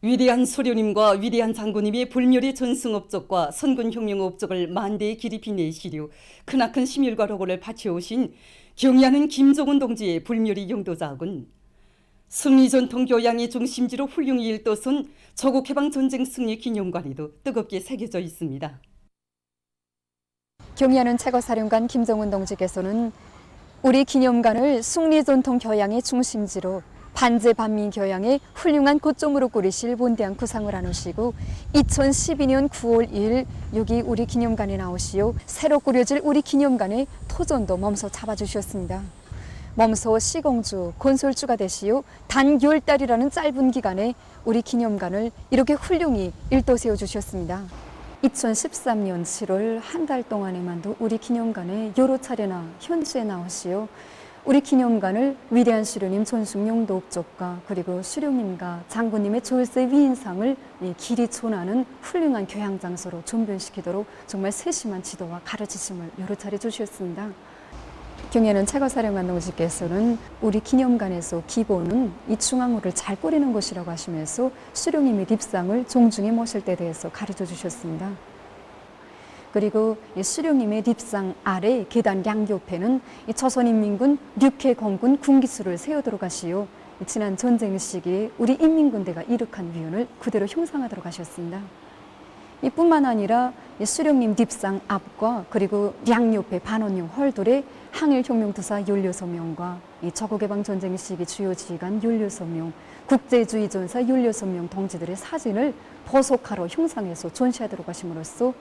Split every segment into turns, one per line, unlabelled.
위대한 수료님과 위대한 장군님이 불멸의 전승업적과 선군 혁명업적을 만대의 길이 빛내시려 크나큰 심혈과 로고를 바쳐오신 경의하는 김정은 동지의 불멸의 용도자군. 승리전통 교양의 중심지로 훌륭히 일떠선 조국해방전쟁 승리 기념관에도 뜨겁게 새겨져 있습니다.
경의하는 최고사령관 김정은 동지께서는 우리 기념관을 승리전통 교양의 중심지로 반제반민 교양의 훌륭한 고점으로 꾸리실 본대한 구상을 안으시고 2012년 9월 2일 여기 우리 기념관에 나오시어 새로 꾸려질 우리 기념관의 토전도 몸소 잡아주셨습니다. 몸소 시공주, 건설주가 되시어 단 10달이라는 짧은 기간에 우리 기념관을 이렇게 훌륭히 일도 세워주셨습니다. 2013년 7월 한 달 동안에만도 우리 기념관에 여러 차례나 현지에 나오시어 우리 기념관을 위대한 수료님 전승용도 업적과 그리고 수료님과 장군님의 졸세 위인상을 길이 존하는 훌륭한 교양 장소로 존변시키도록 정말 세심한 지도와 가르치심을 여러 차례 주셨습니다. 경의하는 최고사령관 동지께서는 우리 기념관에서 기본은 이 중앙호를 잘 꾸리는 것이라고 하시면서 수령님의 립상을 종중에 모실 때에 대해서 가르쳐 주셨습니다. 그리고 이 수령님의 립상 아래 계단 양옆에는 이 조선인민군 육해공군 군기수를 세우도록 하시오. 지난 전쟁 시기에 우리 인민군대가 이룩한 위훈을 그대로 형상하도록 하셨습니다. 이뿐만 아니라 이 수령님 립상 앞과 그리고 양옆에 반원용 헐돌에 항일혁명투사 16명과 이 조국해방전쟁 시기 주요 지휘관 16명, 국제주의 전사 16명 동지들의 사진을 보석화로 형상해서 전시하도록 하심으로써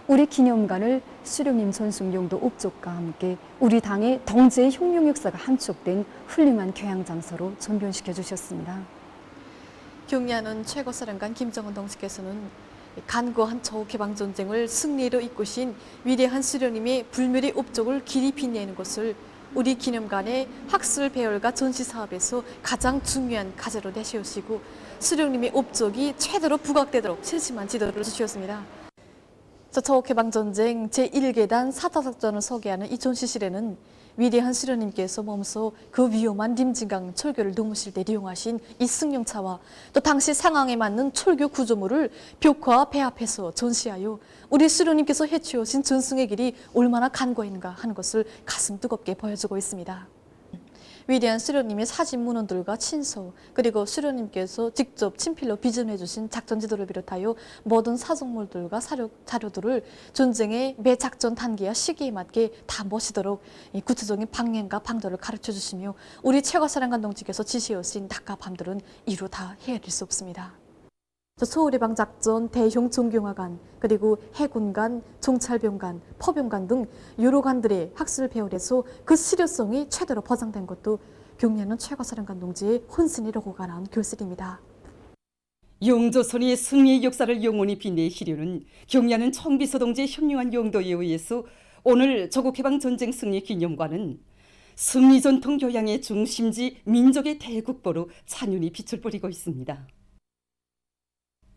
우리 기념관을 수령님 전승용도 업적과 함께 우리 당의 동지의 혁명 역사가 함축된 훌륭한 교양 장소로 전변시켜 주셨습니다.
경의하는 최고사령관 김정은 동지께서는 간거한 조국해방전쟁을 승리로 이끄신 위대한 수령님의 불멸의 업적을 길이 빛내는 것을 우리 기념관의 학술 배열과 전시 사업에서 가장 중요한 과제로 내세우시고 수령님의 업적이 최대로 부각되도록 세심한 지도를 주셨습니다. 조국해방전쟁 제1계단 사타작전을 소개하는 이 전시실에는 위대한 수령님께서 몸소 그 위험한 림진강 철교를 넘으실 때 이용하신 이 승용차와 또 당시 상황에 맞는 철교 구조물을 벽화와 배합해서 전시하여 우리 수령님께서 해치우신 전승의 길이 얼마나 간과했는가 하는 것을 가슴 뜨겁게 보여주고 있습니다. 위대한 수령님의 사진 문헌들과 친서 그리고 수령님께서 직접 친필로 비전해 주신 작전 지도를 비롯하여 모든 사정물들과 자료들을 전쟁의 매 작전 단계와 시기에 맞게 다 모시도록 구체적인 방향과 방도를 가르쳐 주시며 우리 최고사령관 동지께서 지시하신 낮과 밤들은 이루 다 헤아릴 수 없습니다. 서울해방작전 대형 종경화관 그리고 해군관, 정찰병관, 포병관 등 여러 관들의 학술 배열에서 그 실효성이 최대로 보장된 것도 경의하는 최고사령관 동지의 혼신이라고가 나온 결실입니다.
영조선의 승리의 역사를 영원히 빛내시려는 경의하는 청비서 동지의 현명한 용도에 의해서 오늘 조국해방전쟁 승리 기념관은 승리전통 교양의 중심지 민족의 대국보로 찬연히 빛을 뿌리고 있습니다.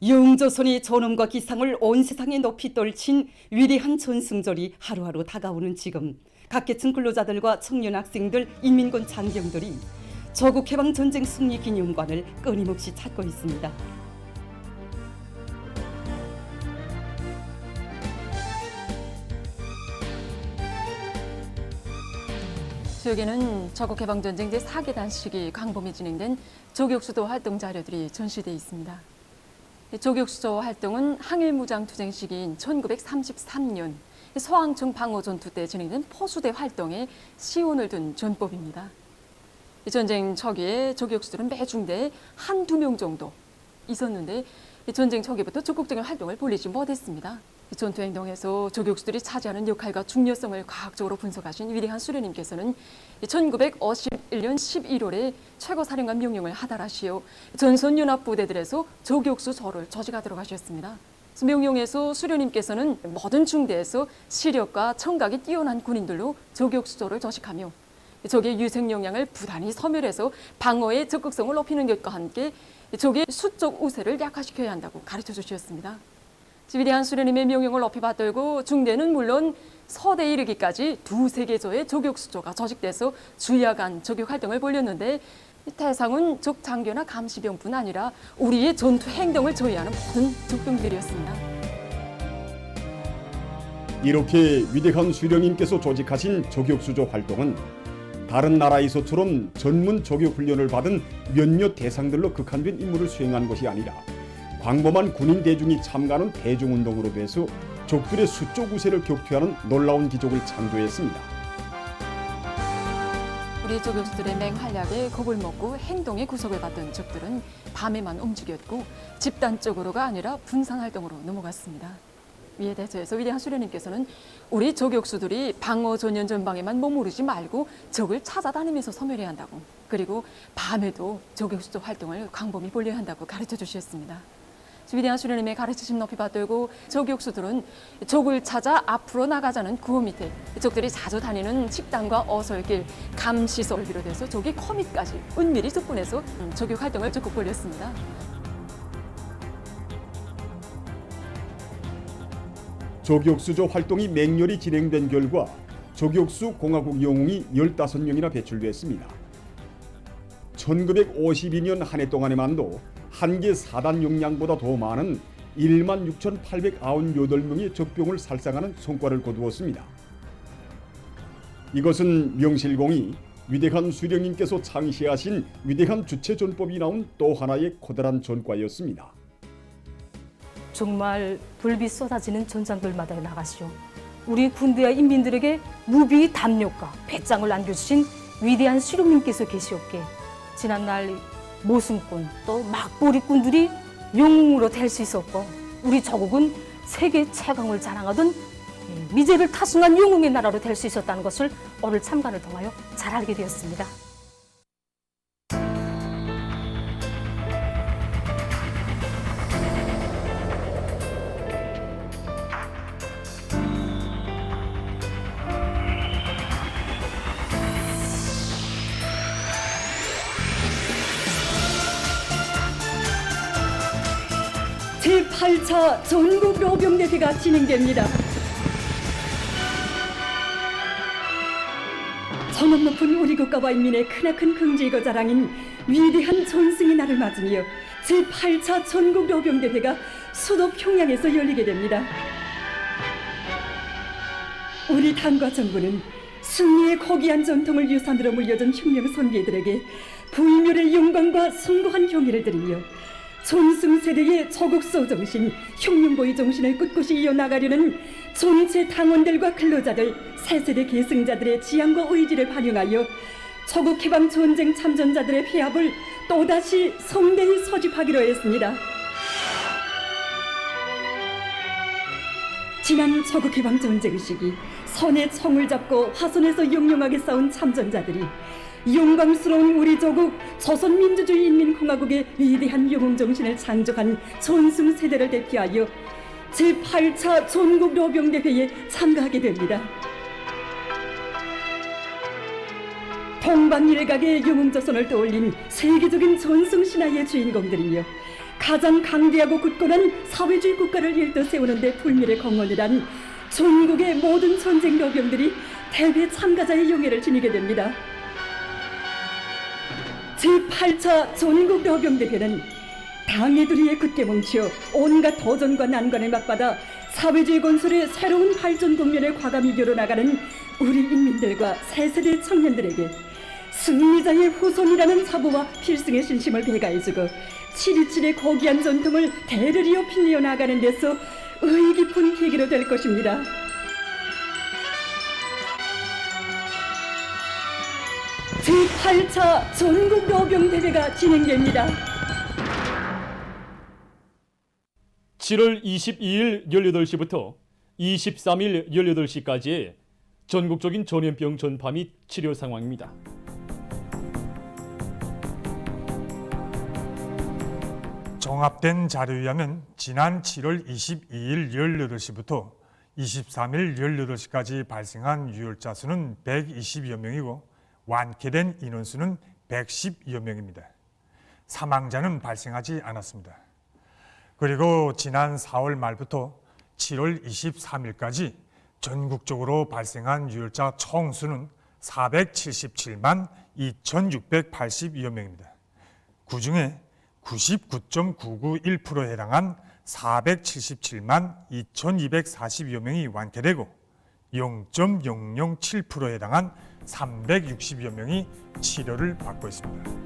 영조선의 존엄과 기상을 온 세상에 높이 떨친 위대한 전승절이 하루하루 다가오는 지금 각계층 근로자들과 청년 학생들, 인민군 장병들이 조국해방전쟁 승리 기념관을 끊임없이 찾고 있습니다.
여기는 조국해방전쟁 제4계단 시기 광범위 진행된 조국수도 활동 자료들이 전시되어 있습니다. 조국수도 활동은 항일무장투쟁 시기인 1933년 서항청 방어전투 때 진행된 포수대 활동에 시온을 둔 전법입니다. 전쟁 초기에 조국수들은 매 중대에 한두 명 정도 있었는데 전쟁 초기부터 적극적인 활동을 벌이지 못했습니다. 전투행동에서 조국수들이 차지하는 역할과 중요성을 과학적으로 분석하신 위대한 수령님께서는 1951년 11월에 최고사령관 명령을 하달하시어 전선연합부대들에서 조국수조를 조직하도록 하셨습니다. 명령에서 수령님께서는 모든 중대에서 시력과 청각이 뛰어난 군인들로 조국수조를 조직하며 적의 유생 역량을 부단히 소멸해서 방어의 적극성을 높이는 것과 함께 적의 수적 우세를 약화시켜야 한다고 가르쳐 주셨습니다. 위대한 수령님의 명령을 높이 받들고 중대는 물론 서대에 이르기까지 두세 개조의 조국수조가 조직돼서 주야간 조국 활동을 벌였는데 태상은 족 장교나 감시병뿐 아니라 우리의 전투 행동을 저해하는 모든 적병들이었습니다.
이렇게 위대한 수령님께서 조직하신 조격수조 활동은 다른 나라에서처럼 전문 조격 훈련을 받은 몇몇 대상들로 극한된 임무를 수행한 것이 아니라 광범한 군인 대중이 참가하는 대중운동으로 돼서 적들의 수적 우세를 격퇴하는 놀라운 기적을 창조했습니다.
우리 조격수들의 맹활약에 겁을 먹고 행동의 구속을 받던 적들은 밤에만 움직였고 집단적으로가 아니라 분산활동으로 넘어갔습니다. 이에 대처해서 위대한 수령님께서는 우리 조격수들이 방어 전연 전방에만 머무르지 말고 적을 찾아다니면서 섬멸해야 한다고, 그리고 밤에도 조격수조 활동을 광범위 벌려야 한다고 가르쳐 주셨습니다. 위대한 수령님의 가르치심 높이 받들고 조격수들은 적을 찾아 앞으로 나가자는 구호 밑에 적들이 자주 다니는 식당과 어설길, 감시소를 비롯해서 적의 커밋까지 은밀히 접근해서 조격 활동을 적극 벌였습니다.
조격수조 활동이 맹렬히 진행된 결과 조격수 공화국 영웅이 15명이나 배출됐습니다. 1952년 한 해 동안에만도 한 개 사단 용량보다 더 많은 16,898명의 적병을 살상하는 성과를 거두었습니다. 이것은 명실공히 위대한 수령님께서 창시하신 위대한 주체전법이 나온 또 하나의 커다란 전과였습니다.
정말 불빛 쏟아지는 전장들마다 나가시오. 우리 군대와 인민들에게 무비의 담력과 배짱을 안겨주신 위대한 수령님께서 계시옵게 지난날 모순꾼 또 막보리꾼들이 영웅으로 될 수 있었고, 우리 조국은 세계 최강을 자랑하던 미제를 타승한 영웅의 나라로 될 수 있었다는 것을 오늘 참관을 통하여 잘 알게 되었습니다.
제8차 전국 로병대회가 진행됩니다. 정원 높은 우리 국가와 인민의 크나큰 긍지이고 자랑인 위대한 전승의 날을 맞으며 제8차 전국 로병대회가 수도 평양에서 열리게 됩니다. 우리 당과 정부는 승리의 고귀한 전통을 유산으로 물려준 혁명 선비들에게 불멸의 영광과 숭고한 경의를 드리며 전승세대의 조국소 정신, 혁명보위 정신을 꿋꿋이 이어나가려는 전체 당원들과 근로자들, 새세대 계승자들의 지향과 의지를 반영하여 조국해방 전쟁 참전자들의 회합을 또다시 성대히 소집하기로 했습니다. 지난 조국해방 전쟁 시기 선의 총을 잡고 화선에서 영영하게 싸운 참전자들이 영광스러운 우리 조국 조선민주주의인민공화국의 위대한 영웅정신을 창조한 전승세대를 대표하여 제8차 전국 로병대회에 참가하게 됩니다. 동방일각의 영웅조선을 떠올린 세계적인 전승신화의 주인공들이며 가장 강대하고 굳건한 사회주의 국가를 일떠 세우는 데 불멸의 공헌을 한 전국의 모든 전쟁 로병들이 대회 참가자의 영예를 지니게 됩니다. 제8차 전국 로병대회는 당의 두리에 굳게 뭉쳐 온갖 도전과 난관을 맞받아 사회주의 건설의 새로운 발전 국면을 과감히 열어나가는 우리 인민들과 새세대 청년들에게 승리자의 후손이라는 자부와 필승의 신심을 배가해주고 7.27의 고귀한 전통을 대를 이어 빛내어 나가는 데서 의의 깊은 계기로 될 것입니다. 제8차 전국 로병대회가 진행됩니다.
7월 22일 18시부터 23일 18시까지의 전국적인 전염병 전파 및 치료 상황입니다.
종합된 자료에 의하면 지난 7월 22일 18시부터 23일 18시까지 발생한 유혈자 수는 120여 명이고 완쾌된 인원수는 110여 명입니다. 사망자는 발생하지 않았습니다. 그리고 지난 4월 말부터 7월 23일까지 전국적으로 발생한 유혈자 총수는 477만 2,682여 명입니다. 그중에 99.991%에 해당한 477만 2,242여 명이 완쾌되고 0.007%에 해당한 360여 명이 치료를 받고 있습니다.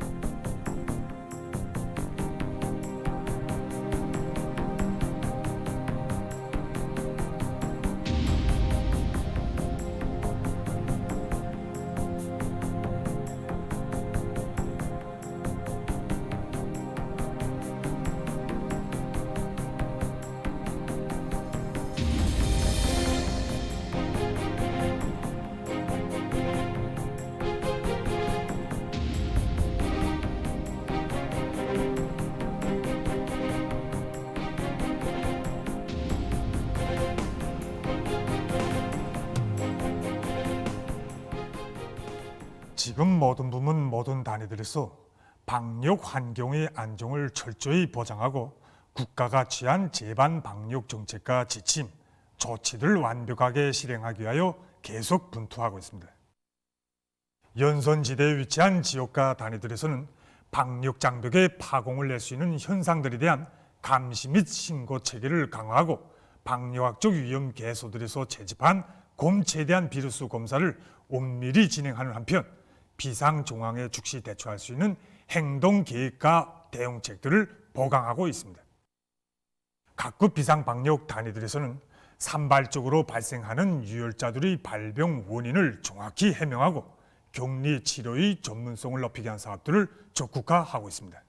지금 모든 부문 모든 단위들에서 방역 환경의 안정을 철저히 보장하고 국가가 취한 재반 방역 정책과 지침, 조치들을 완벽하게 실행하기 위하여 계속 분투하고 있습니다. 연선지대에 위치한 지역과 단위들에서는 방역 장벽에 파공을 낼 수 있는 현상들에 대한 감시 및 신고 체계를 강화하고 방역학적 위험 개소들에서 채집한 곰체에 대한 비루스 검사를 엄밀히 진행하는 한편 비상 정황에 즉시 대처할 수 있는 행동 계획과 대응책들을 보강하고 있습니다. 각급 비상 방역 단위들에서는 산발적으로 발생하는 유혈자들의 발병 원인을 정확히 해명하고 격리 치료의 전문성을 높이기 위한 사업들을 적극화하고 있습니다.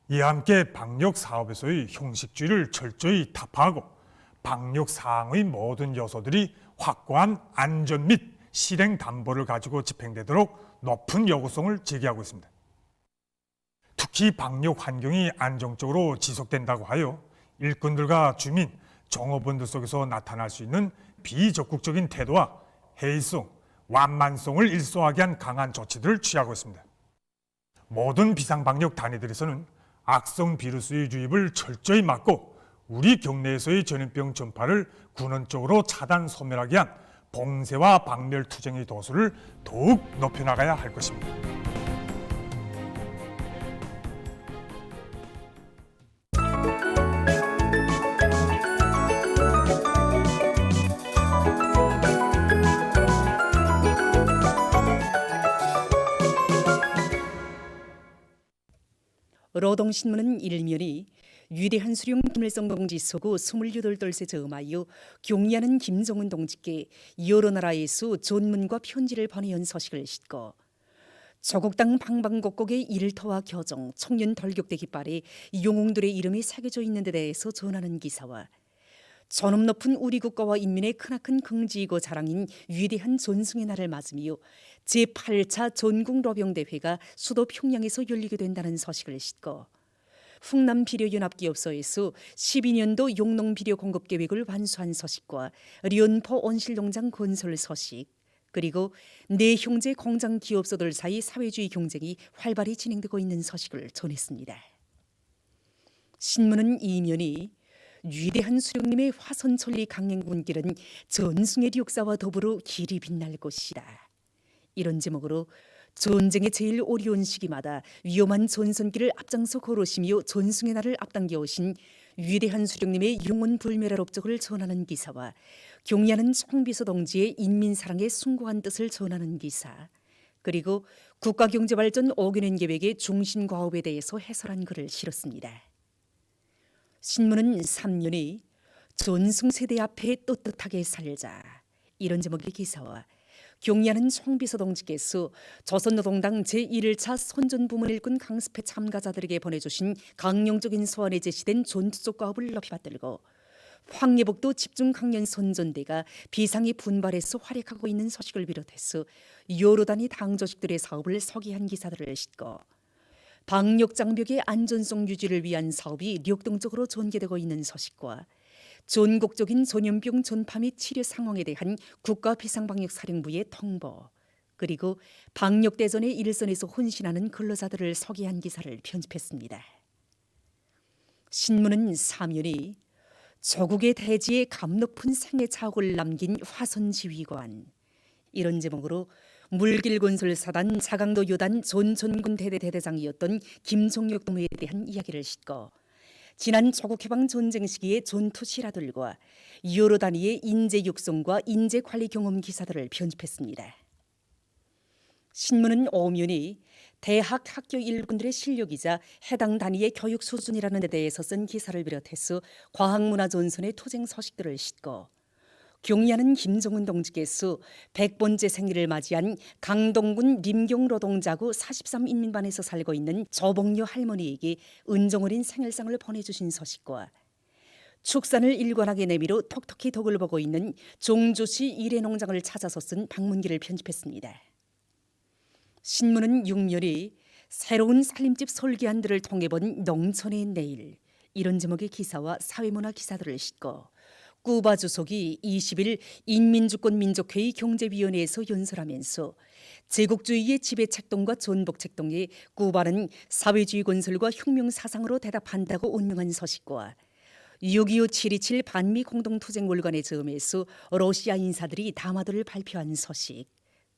이와 함께 방역 사업에서의 형식주의를 철저히 타파하고 방역 사항의 모든 요소들이 확고한 안전 및 실행 담보를 가지고 집행되도록 높은 요구성을 제기하고 있습니다. 특히 방역 환경이 안정적으로 지속된다고 하여 일꾼들과 주민, 종업원들 속에서 나타날 수 있는 비적극적인 태도와 해이성, 완만성을 일소하게 한 강한 조치들을 취하고 있습니다. 모든 비상방역 단위들에서는 악성 비루스의 유입을 철저히 막고 우리 경내에서의 전염병 전파를 근원적으로 차단 소멸하기 위한 봉쇄와 박멸 투쟁의 도수를 더욱 높여나가야 할 것입니다.
노동신문은 일면이 위대한 수령 김일성 동지 서구 28돌세 저음하여 경리하는 김정은 동지께 여러 나라에서 존문과 편지를 보내온 소식을 싣고 조국 땅 방방곡곡의 일터와 교정, 청년 돌격대 깃발에 영웅들의 이름이 새겨져 있는 데 대해서 전하는 기사와 존엄 높은 우리 국가와 인민의 크나큰 긍지이고 자랑인 위대한 존승의 날을 맞으며 제8차 전국로병대회가 수도 평양에서 열리게 된다는 소식을 싣고 흥남비료연합기업소에서 12년도 용농비료 공급 계획을 완수한 소식과 련포 온실농장 건설 소식, 그리고 내 형제 공장 기업소들 사이 사회주의 경쟁이 활발히 진행되고 있는 소식을 전했습니다. 신문은 이면이 위대한 수령님의 화선천리 강행군길은 전승의 역사와 더불어 길이 빛날 곳이다. 이런 제목으로 전쟁의 제일 어려운 시기마다 위험한 전선길을 앞장서 걸으시며 전승의 날을 앞당겨 오신 위대한 수령님의 영원 불멸할 업적을 전하는 기사와 경리하는 총비서 동지의 인민사랑의 숭고한 뜻을 전하는 기사, 그리고 국가경제발전 5개년 계획의 중심 과업에 대해서 해설한 글을 실었습니다. 신문은 3년이 전승세대 앞에 떳떳하게 살자, 이런 제목의 기사와 경리하는 총비서 동지께서 조선노동당 제1차 선전부문을 일꾼 강습회 참가자들에게 보내주신 강령적인 소원에 제시된 전투적 과업을 높이 받들고 황예복도 집중강연 선전대가 비상이 분발해서 활약하고 있는 소식을 비롯해서 여러 단위 당 조직들의 사업을 소개한 기사들을 싣고 방역장벽의 안전성 유지를 위한 사업이 력동적으로 전개되고 있는 소식과 전국적인 전염병 전파 및 치료 상황에 대한 국가비상방역사령부의 통보, 그리고 방역대전의 일선에서 혼신하는 근로자들을 소개한 기사를 편집했습니다. 신문은 사면이 조국의 대지에 감 높은 생애 자국을 남긴 화선지휘관, 이런 제목으로 물길건설사단 자강도 요단 전군 대대장이었던 김종혁 동무에 대한 이야기를 싣고 지난 조국해방 전쟁 시기의 전투 실화들과 여러 단위의 인재 육성과 인재 관리 경험 기사들을 편집했습니다. 신문은 엄연히 대학 학교 일꾼들의 실력이자 해당 단위의 교육 수준이라는 데 대해서 쓴 기사를 비롯해서 과학문화 전선의 투쟁 소식들을 싣고 경리하는 김정은 동지께서 100번째 생일을 맞이한 강동군 림경노동자구 43인민반에서 살고 있는 조봉녀 할머니에게 은정어린 생일상을 보내주신 소식과 축산을 일관하게 내미로 톡톡히 덕을 보고 있는 종주시 일해농장을 찾아서 쓴 방문기를 편집했습니다. 신문은 육면이 새로운 살림집 설계안들을 통해 본 농촌의 내일 이런 제목의 기사와 사회문화 기사들을 싣고 쿠바 주석이 20일 인민주권 민족회의 경제위원회에서 연설하면서 제국주의의 지배책동과 전복책동에 쿠바는 사회주의 건설과 혁명사상으로 대답한다고 운명한 소식과 6.25 7.27 반미 공동투쟁 월간의 점에서 러시아 인사들이 담화들을 발표한 소식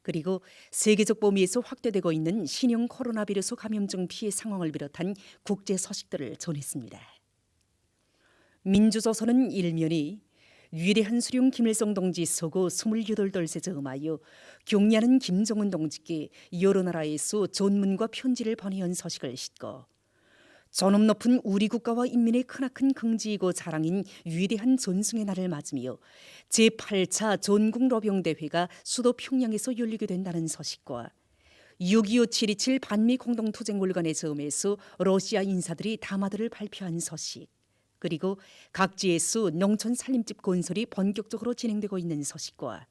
그리고 세계적 범위에서 확대되고 있는 신형 코로나 바이러스 감염증 피해 상황을 비롯한 국제 소식들을 전했습니다. 민주조선은 일면이 위대한 수령 김일성 동지 서고 28돌세 점하여 경리하는 김정은 동지께 여러 나라에서 전문과 편지를 보내온 소식을 싣고 존엄 높은 우리 국가와 인민의 크나큰 긍지이고 자랑인 위대한 전승의 날을 맞으며 제8차 전국로병대회가 수도 평양에서 열리게 된다는 소식과 6.25 7.27 반미 공동투쟁 월간의 점에서 러시아 인사들이 담화들을 발표한 소식 그리고 각지에서 농촌 살림집 건설이 본격적으로 진행되고 있는 소식과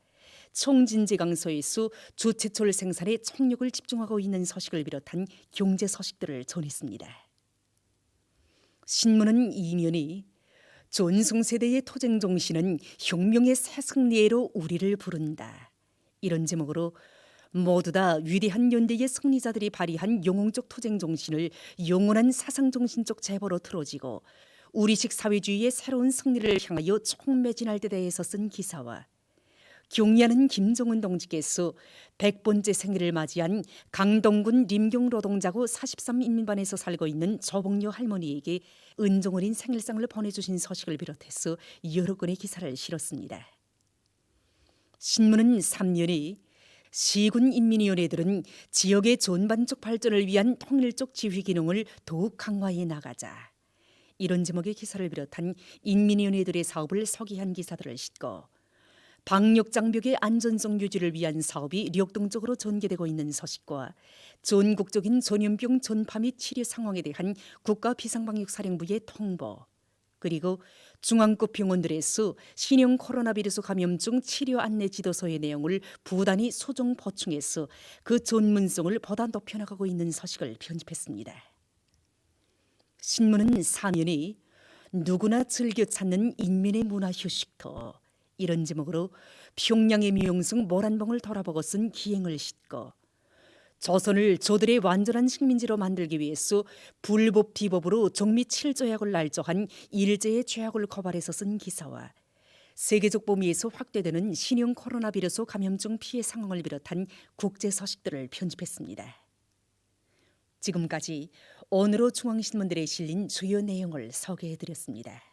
총진제강소에서 주체철 생산에 총력을 집중하고 있는 소식을 비롯한 경제 소식들을 전했습니다. 신문은 이면이 전승세대의 토쟁 정신은 혁명의 새 승리로 우리를 부른다. 이런 제목으로 모두 다 위대한 연대의 승리자들이 발휘한 영웅적 토쟁 정신을 영원한 사상 정신적 제보로 틀어지고 우리식 사회주의의 새로운 승리를 향하여 총매진할 때 대해서 쓴 기사와 경리하는 김정은 동지께서 100번째 생일을 맞이한 강동군 림경노동자구 43인민반에서 살고 있는 조봉녀 할머니에게 은정어린 생일상을 보내주신 소식을 비롯해서 여러 건의 기사를 실었습니다. 신문은 3년이 시군인민위원회들은 지역의 전반적 발전을 위한 통일적 지휘 기능을 더욱 강화해 나가자. 이런 제목의 기사를 비롯한 인민위원회들의 사업을 서기한 기사들을 싣고 방역장벽의 안전성 유지를 위한 사업이 력동적으로 전개되고 있는 소식과 전국적인 전염병 전파 및 치료 상황에 대한 국가비상방역사령부의 통보 그리고 중앙급 병원들에서 신형 코로나 바이러스 감염증 치료 안내 지도서의 내용을 부단히 소정 보충해서 그 전문성을 보다 높여나가고 있는 소식을 편집했습니다. 신문은 사면이 누구나 즐겨 찾는 인민의 문화 휴식터 이런 제목으로 평양의 미용승 모란봉을 돌아보고 쓴 기행을 싣고 조선을 저들의 완전한 식민지로 만들기 위해서 불법 비법으로 정미 7조약을 날조한 일제의 죄악을 고발해서 쓴 기사와 세계적 범위에서 확대되는 신형 코로나 바이러스 감염증 피해 상황을 비롯한 국제 소식들을 편집했습니다. 지금까지 오늘의 중앙신문들에 실린 주요 내용을 소개해드렸습니다.